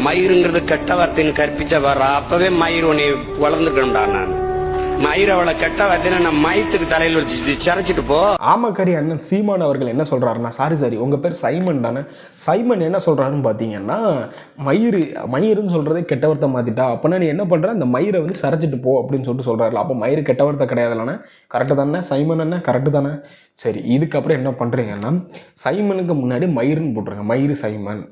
மயிருங்கிறது கெட்ட வார்த்தைன்னு கற்பிச்ச வர அப்பவே மயிர் உன்னை வளர்ந்துக்கணும்டா. நான் மயிர் அவளை கெட்ட வார்த்தைன்னு நான் மயத்துக்கு தலையில் வச்சு சிரைச்சிட்டு போ. ஆமக்கரி அண்ணன் சீமான் அவர்கள் என்ன சொல்றாருன்னா, சாரி உங்க பேர் சைமன் தானே, சைமன் என்ன சொல்றாருன்னு பாத்தீங்கன்னா, மயிருன்னு சொல்றதே கெட்ட வார்த்தை மாத்திட்டா, அப்படின்னா நீ என்ன பண்ற, அந்த மயிரை வந்து சரைச்சிட்டு போ அப்படின்னு சொல்றாருல. அப்போ மயிறு கெட்ட வார்த்தை கிடையாதுலானே, கரெக்டு தானே சைமன் அண்ணன், கரெக்டு தானே? சரி, இதுக்கப்புறம் என்ன பண்றீங்கன்னா, சைமனுக்கு முன்னாடி மயிருன்னு போட்டுருங்க. மயிறு சைமன்,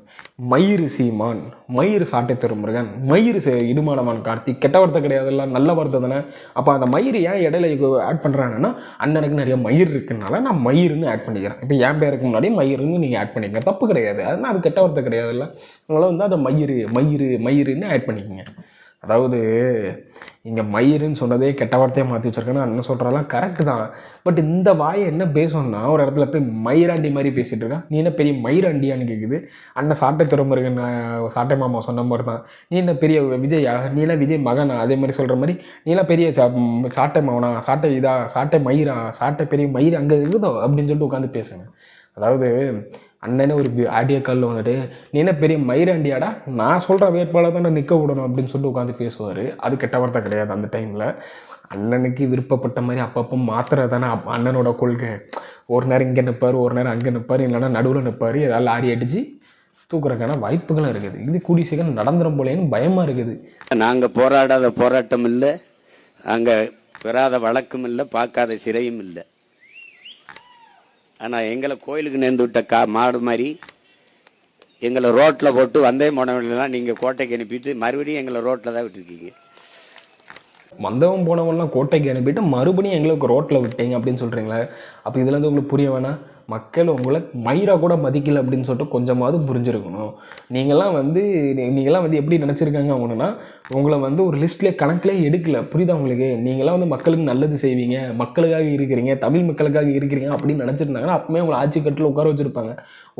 மயிறு சீமான், மயிறு சாட்டை திருமுருகன், மயிறு இடுமானவன் கார்த்திக், கெட்ட வார்த்தை கிடையாதுல்ல, நல்ல வார்த்தை தானே. அப்போ அந்த மயிறு ஏன் இடையில ஆட் பண்ணுறாங்கன்னா, அண்ணனுக்கு நிறைய மயிர் இருக்குனால நான் மயிருன்னு ஆட் பண்ணிக்கிறேன். இப்போ என் பேருக்கு முன்னாடி மயிருன்னு நீங்கள் ஆட் பண்ணிக்கங்க, தப்பு கிடையாது. அதனால் அது கெட்ட வார்த்தை கிடையாதுல்ல. அதனால் வந்து அதை மயிருன்னு ஆட் பண்ணிக்கோங்க. அதாவது இங்கே மயிருன்னு சொன்னதே கெட்ட வார்த்தையாக மாற்றி வச்சிருக்கேன்னு அண்ணன் சொல்கிறாலாம் கரெக்டு தான். பட் இந்த வாயை என்ன பேசணும்னா, ஒரு இடத்துல போய் மயிராண்டி மாதிரி பேசிகிட்டு இருக்கான். நீ என்ன பெரிய மயிராண்டியான்னு கேட்குது. அண்ணன் சாட்டை திருமுருகன் சாட்டை மாமா சொன்ன மாதிரி தான். நீ என்ன பெரிய விஜயா, நீ என்ன விஜய் மகனா, அதே மாதிரி சொல்கிற மாதிரி நீலாம் பெரிய சாட்டை மாவனா, சாட்டை மயிரா, சாட்டை பெரிய மயிர் அங்கே இருக்குதோ அப்படின்னு சொல்லிட்டு உட்காந்து பேசுங்க. அதாவது அண்ணனே ஒரு ஆடியோ காலில் வந்துட்டு, நீ என்ன பெரிய மயிராண்டியாடா, நான் சொல்கிற வேட்பாளர் தான் நிற்க விடணும் அப்படின்னு சொல்லிட்டு உட்காந்து பேசுவார். அது கெட்ட வார்த்தை கிடையாது. அந்த டைமில் அண்ணனுக்கு விருப்பப்பட்ட மாதிரி அப்பப்போ மாத்திரை தானே அண்ணனோட கொள்கை. ஒரு நேரம் இங்கே நிற்பார், ஒரு நேரம் அங்கே நிற்பார், இல்லைன்னா நடுவில் நிற்பார், ஏதாவது லாரி அடித்து தூக்குறதுக்கான வாய்ப்புகளும் இருக்குது. இது கூடிய சீக்கிரம் நடந்துடும் போலேன்னு பயமாக இருக்குது. நாங்கள் போராடாத போராட்டம் இல்லை, அங்கே பெறாத வழக்கும் இல்லை, பார்க்காத சிறையும் இல்லை. ஆனால் எங்களை கோயிலுக்கு நேர்ந்து விட்ட மாடு மாதிரி எங்களை ரோட்டில் போட்டு வந்தே போனவங்களெல்லாம் நீங்கள் கோட்டைக்கு அனுப்பிட்டு மறுபடியும் எங்களை ரோட்டில் தான் விட்டுருக்கீங்க. வந்தவன் போனவன்லாம் கோட்டைக்கு அனுப்பிட்டு மறுபடியும் எங்களுக்கு ரோட்டில் விட்டீங்க அப்படின்னு சொல்கிறீங்களே. அப்போ இதுலேருந்து உங்களுக்கு புரிய வேணாம், மக்கள் உங்களை மயிராக கூட மதிக்கலை அப்படின்னு சொல்லிட்டு கொஞ்சமாவது புரிஞ்சிருக்கணும். நீங்களாம் வந்து எப்படி நினச்சிருக்காங்க அவனுன்னா, உங்களை வந்து ஒரு லிஸ்ட்லேயே கணக்கிலே எடுக்கலை. புரியுதா உங்களுக்கு? நீங்களாம் வந்து மக்களுக்கு நல்லது செய்வீங்க, மக்களுக்காக இருக்கிறீங்க, தமிழ் மக்களுக்காக இருக்கிறீங்க அப்படின்னு நினச்சிருந்தாங்கன்னா அப்பவுமே உங்களை ஆட்சி கட்டில் உட்கார வச்சுருப்பாங்க.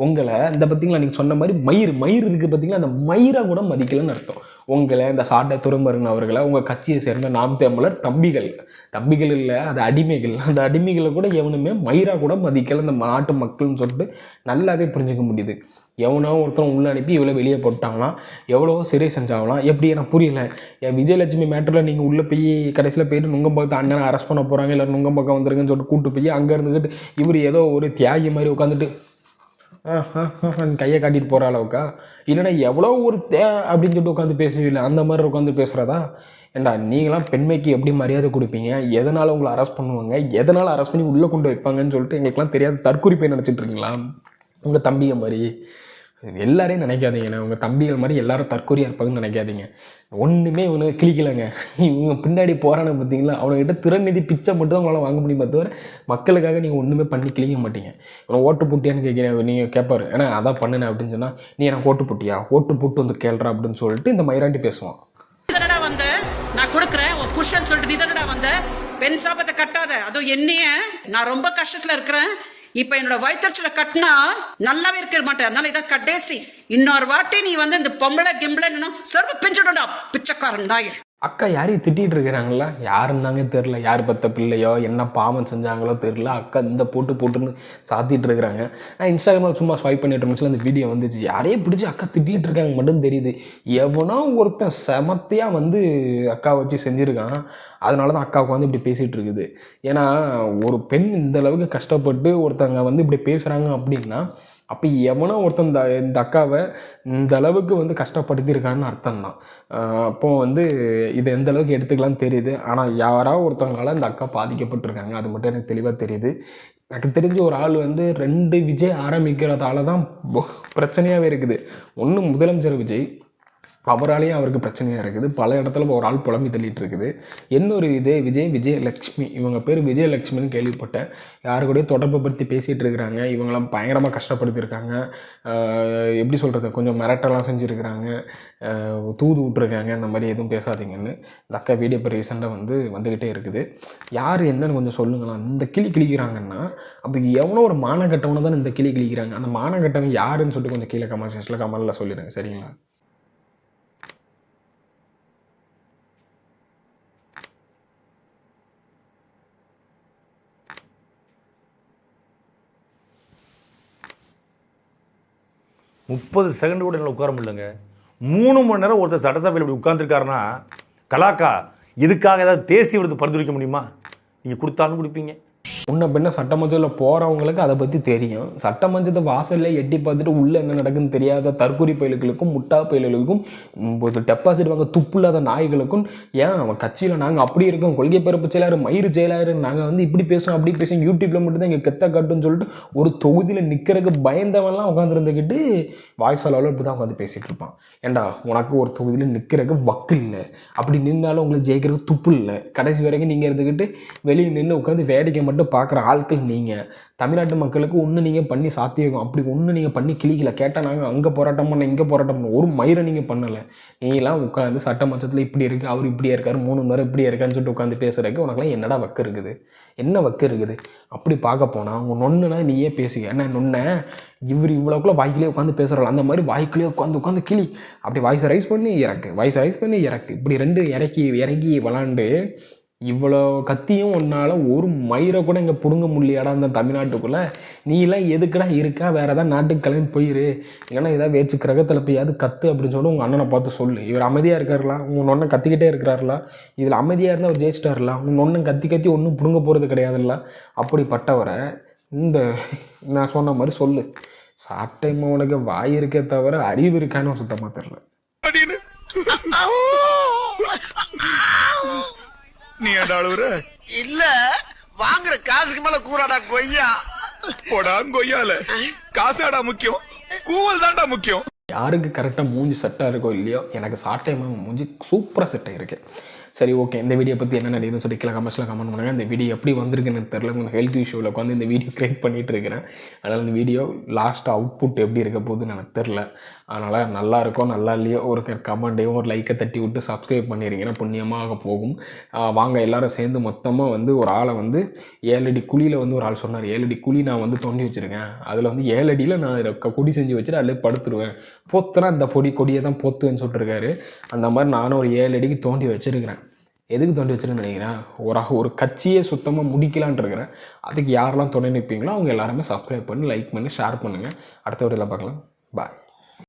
உங்களை இந்த பார்த்தீங்களா, நீங்கள் சொன்ன மாதிரி மயிர் இருக்குது பார்த்தீங்களா, அந்த மயிராக கூட மதிக்கலைன்னு அர்த்தம். உங்களை இந்த சாட்டை துறைமுருகன் அவர்களை உங்கள் கட்சியை சேர்ந்த நாம் தமிழர் தம்பிகள் இல்லை, அது அடிமைகள். அந்த அடிமைகளை கூட எவனுமே மயிராக கூட மதிக்கலை இந்த நாட்டு மக்கள்னு சொல்லிட்டு நல்லாவே புரிஞ்சுக்க முடியுது. எவனோ ஒருத்தரும் உள்ளே அனுப்பி இவ்வளோ வெளியே போட்டாங்களாம், எவ்வளோ சிறை செஞ்சாங்களாம். எப்படி எனக்கு புரியல. என் விஜயலட்சுமி மேட்டரில் நீங்கள் உள்ளே போய் கடைசியில் போயிட்டு நுங்கம்பாக்கத்தை அண்ணனை அரெஸ்ட் பண்ண போகிறாங்க, இல்லை நுங்கம்பாக்கம் வந்துருங்கன்னு சொல்லிட்டு கூப்பிட்டு போய் அங்கே இருந்துக்கிட்டு இவர் ஏதோ ஒரு தியாகி மாதிரி உட்காந்துட்டு கையை காட்டிட்டு போகிற அளவுக்கா, இல்லைன்னா எவ்வளோ ஒரு அப்படின்னு சொல்லிட்டு உட்காந்து பேசுவீங்களே அந்த மாதிரி உட்காந்து பேசுகிறதா? ஏண்டா நீங்களாம் பெண்மைக்கு எப்படி மரியாதை கொடுப்பீங்க, எதனால் உங்களை அரெஸ்ட் பண்ணுவாங்க, எதனால் அரெஸ்ட் பண்ணி உள்ளே கொண்டு வைப்பாங்கன்னு சொல்லிட்டு எங்களுக்குலாம் தெரியாத தற்குறிப்பை நினச்சிட்டு இருக்கீங்களா? உங்கள் தம்பியை மாதிரி எல்லாரையும் நினைக்காதீங்கண்ணே. உங்கள் தம்பிகள் மாதிரி எல்லாரும் தற்கொலையாக இருப்பாங்கன்னு நினைக்காதீங்க. ஒன்றுமே இவனுக்கு கிளிக்கலைங்க. இவங்க பின்னாடி போகிறானு பார்த்தீங்களா, அவனுக்கிட்ட திறநிதி பிச்சை மட்டும் தான் உங்களால் வாங்க முடியுமா தவிர மக்களுக்காக நீங்கள் ஒன்றுமே பண்ணி கிளிக்க மாட்டீங்க. இவனை ஓட்டு போட்டியான்னு கேட்குறேன், நீங்கள் கேட்பாரு, ஏன்னா அதான் பண்ணினேன் அப்படின்னு சொன்னால், நீ எனக்கு ஓட்டு போட்டியா, ஓட்டு போட்டு வந்து கேள்றா அப்படின்னு சொல்லிட்டு இந்த மயிராண்டி பேசுவான். வந்து நான் கொடுக்குறேன் உன் புருஷன் சொல்லிட்டு நீ தானடா வந்த, பெண் சாபத்தை கட்டாத, அதுவும் என்னைய நான் ரொம்ப கஷ்டத்தில் இருக்கிறேன், இப்ப என்னோட வயிற்றுல கட்டினா நல்லாவே இருக்க மாட்டேன், அதனால இதான் கடைசி, இன்னொரு வாட்டி நீ வந்து இந்த பொம்பளை கிம்பளை சொற்ப பிஞ்சிடும்டா பிச்சைக்காரன் நாய். அக்கா யாரையும் திட்டிகிட்டு இருக்கிறாங்களா, யாருந்தாங்க தெரில, யார் பத்த பிள்ளையோ என்ன பாவம் செஞ்சாங்களோ தெரில, அக்கா இந்த போட்டுன்னு சாத்திட்டு இருக்கிறாங்க. நான் இன்ஸ்டாகிராமில் சும்மா ஸ்வைப் பண்ணிட்டு இருந்துச்சு, அந்த வீடியோ வந்துச்சு, யாரையும் பிடிச்சி அக்கா திட்டிகிட்டு இருக்காங்க மட்டும் தெரியுது. எவனோ ஒருத்தன் செமத்தையாக வந்து அக்கா வச்சு செஞ்சுருக்கான், அதனால தான் அக்காவுக்கு வந்து இப்படி பேசிகிட்டு இருக்குது. ஏன்னா ஒரு பெண் இந்த அளவுக்கு கஷ்டப்பட்டு ஒருத்தங்க வந்து இப்படி பேசுகிறாங்க அப்படின்னா, அப்போ எவனோ ஒருத்தன் இந்த அக்காவை இந்த அளவுக்கு வந்து கஷ்டப்படுத்தியிருக்கான்னு அர்த்தம் தான். அப்போது வந்து இதை எந்த அளவுக்கு எடுத்துக்கலாம்னு தெரியுது. ஆனால் யாராவது ஒருத்தவங்களால இந்த அக்கா பாதிக்கப்பட்டிருக்காங்க, அது மட்டும் எனக்கு தெளிவாக தெரியுது. எனக்கு தெரிஞ்ச ஒரு ஆள் வந்து 2 விஜய் ஆரம்பிக்கிறதால தான் பிரச்சனையாகவே இருக்குது. ஒன்று முதலமைச்சர் விஜய், அவராலேயும் அவருக்கு பிரச்சனையாக இருக்குது. பல இடத்துல ஒரு ஆள் புலம்பி தள்ளிட்டு இருக்குது. இன்னொரு விஜயலட்சுமி, இவங்க பேர் விஜயலட்சுமின்னு கேள்விப்பட்டேன். யாரு கூடயும் தொடர்பு படுத்தி பேசிகிட்டு இருக்கிறாங்க. இவங்களாம் பயங்கரமாக கஷ்டப்படுத்தியிருக்காங்க. எப்படி சொல்கிறது, கொஞ்சம் மிரட்டெல்லாம் செஞ்சுருக்கிறாங்க, தூது விட்டுருக்காங்க, இந்த மாதிரி எதுவும் பேசாதீங்கன்னு. இந்த அக்கா வீடியோ இப்போ ரீசெண்டாக வந்துக்கிட்டே இருக்குது. யார் என்னன்னு கொஞ்சம் சொல்லுங்களா. இந்த கிளிக்கிறாங்கன்னா அப்போ எவனோ ஒரு மானக்கட்டவனை தான் இந்த கிளிக்கிறாங்க. அந்த மானக்கட்டவன் யாருன்னு சொல்லிட்டு கொஞ்சம் கீழே கமெண்ட் செக்ஷனில் கமெண்டில் சொல்லிடுங்க, சரிங்களா? முப்பது செகண்ட் கூட என்னால் உட்கார முடியலங்க. 3 மணி நேரம் ஒருத்தர் சட்டசபையில் இப்படி உட்கார்ந்துருக்காருன்னா கலாக்கா இதுக்காக ஏதாவது தேசிய விருது பரிந்துரைக்க முடியுமா? நீங்கள் கொடுத்தாலும் கொடுப்பீங்க. முன்ன பின்ன சட்டமன்றத்தில் போகிறவங்களுக்கு அதை பற்றி தெரியும். சட்டமன்றத்தை வாசலில் எட்டி பார்த்துட்டு உள்ளே என்ன நடக்குதுன்னு தெரியாத தற்கொலை பயில்களுக்கும் முட்டா பயில்களுக்கும் டெபாசிட் வாங்க துப்பு இல்லாத நாய்களுக்கும் ஏன் அவன் கட்சியில் நாங்கள் அப்படி இருக்கோம், கொள்கை பரப்பு செயலாளர் மயிறு செயலாளர் நாங்கள் வந்து இப்படி பேசுவோம் அப்படி பேசுவோம், யூடியூப்பில் மட்டும்தான் இங்கே கெத்த காட்டுன்னு சொல்லிட்டு ஒரு தொகுதியில் நிற்கிறதுக்கு பயந்தவன்லாம் உட்காந்துருந்துக்கிட்டு வாய்ஸ் அளவில் இப்படி தான் உட்காந்து பேசிகிட்டு இருப்பான். ஏண்டா உனக்கு ஒரு தொகுதியில் நிற்கிறதுக்கு வக்கு இல்லை, அப்படி நின்னாலும் உங்களுக்கு ஜெயிக்கிறதுக்கு துப்பு இல்லை, கடைசி வரைக்கும் நீங்கள் இருந்துக்கிட்டு வெளியே நின்று உட்காந்து வேடிக்கை மட்டும் பார்க்குற ஆட்கள் நீங்கள். தமிழ்நாட்டு மக்களுக்கு ஒன்று நீங்கள் பண்ணி சாத்தியம் அப்படி ஒன்று நீங்கள் பண்ணி கிளிக்கல. கேட்டால் நாங்கள் அங்கே போராட்டம் பண்ண இங்கே போராட்டம் பண்ண ஒரு மயிரை நீங்கள் பண்ணலை. நீங்களாம் உட்காந்து சட்டமன்றத்தில் இப்படி இருக்குது அவர் இப்படியே இருக்கார் 3 மணி நேரம் இப்படியே இருக்கான்னு சொல்லிட்டு உட்காந்து பேசுகிறதுக்கு உனக்குலாம் என்னடா வக்கு இருக்குது, என்ன வக்கு இருக்குது? அப்படி பார்க்க போனால் உங்கள் நொன்னுனா நீயே பேசுக. என்ன நொன்ன இவ்வளோக்குள்ள வாய்க்கிலே உட்காந்து பேசுகிறாள் அந்த மாதிரி வாய்க்கிலே உட்காந்து கிளி அப்படி வாய்ஸை ரைஸ் பண்ணி இறக்கு இப்படி 2 இறக்கி விளாண்டு இவ்வளோ கத்தியும் ஒன்றால் ஒரு மயிரை கூட இங்கே பிடுங்க முடியாடா அந்த தமிழ்நாட்டுக்குள்ளே. நீலாம் எதுக்குடா இருக்கா, வேறு ஏதாவது நாட்டுக்கு கிளம்பி போயிரு, இல்லைன்னா ஏதாவது வேச்சு கிரகத்தில் போயாவது கற்று அப்படின்னு சொல்லிட்டு உங்கள் அண்ணனை பார்த்து சொல்லு. இவர் அமைதியாக இருக்காருலாம், உங்கள் நொண்ணன் கத்திக்கிட்டே இருக்கிறாருல, இதில் அமைதியாக இருந்தால் அவர் ஜெயிச்சிட்டாருலாம், உங்கள் நொண்ணன் கத்தி ஒன்றும் பிடுங்க போகிறது கிடையாதுல்ல. அப்படிப்பட்டவரை இந்த நான் சொன்ன மாதிரி சொல்லு. சாட்டைமா உனக்கு வாய் இருக்கே தவிர அறிவு இருக்கான்னு சுத்தமாக தெரில. நீ இல்ல வாங்குற காசுக்கு மேல கூறாடா கொய்யா போடா கொய்யால காசாடா முக்கியம், கூவல் தான்டா முக்கியம். யாருக்கு கரெக்டாக மூஞ்சி செட்டாக இருக்கோ இல்லையோ, எனக்கு சாட்டையமாக மூஞ்சி சூப்பராக செட் ஆகிருக்கு. சரி ஓகே, இந்த வீடியோ பற்றி என்ன நினைக்குதுன்னு சொல்லி கமெண்ட்ஸில் கமெண்ட் பண்ணுங்கள். இந்த வீடியோ எப்படி வந்திருக்குன்னு தெரில, கொஞ்சம் ஹெல்த் இஷ்யூவில் உட்காந்து இந்த வீடியோ க்ரியேட் பண்ணிகிட்டு இருக்கிறேன். அதனால் இந்த வீடியோ லாஸ்ட் அவுட்புட் எப்படி இருக்க போகுதுன்னு எனக்கு தெரில. அதனால் நல்லா இருக்கோ நல்லா இல்லையோ ஒரு கமெண்ட்டையும் ஒரு லைக்கை தட்டி விட்டு சப்ஸ்கிரைப் பண்ணிடுங்கன்னா புண்ணியமாக போகும். வாங்க எல்லோரும் சேர்ந்து மொத்தமாக வந்து ஒரு ஆளை வந்து 7 அடி குழியில் வந்து ஒரு ஆள் சொன்னார், 7 அடி குழி நான் வந்து தோண்டி வச்சுருக்கேன், அதில் வந்து 7 அடியில் நான் கொடி செஞ்சு வச்சுட்டு அதில் படுத்துருவேன், பொத்துனா இந்த கொடியை தான் பொத்துன்னு சொல்லிட்டுருக்காரு. அந்த மாதிரி நானும் ஒரு 7 அடிக்கு தோண்டி வச்சுருக்கிறேன். எதுக்கு தோண்டி வச்சுருன்னு நினைக்கிறேன், ஒரு கட்சியை சுத்தமாக முடிக்கலான் இருக்கிறேன். அதுக்கு யாரெல்லாம் துணை நிற்பீங்களோ அவங்க எல்லாருமே சப்ஸ்கிரைப் பண்ணி லைக் பண்ணி ஷேர் பண்ணுங்கள். அடுத்த வீடியோவில் பார்க்கலாம். பாய்.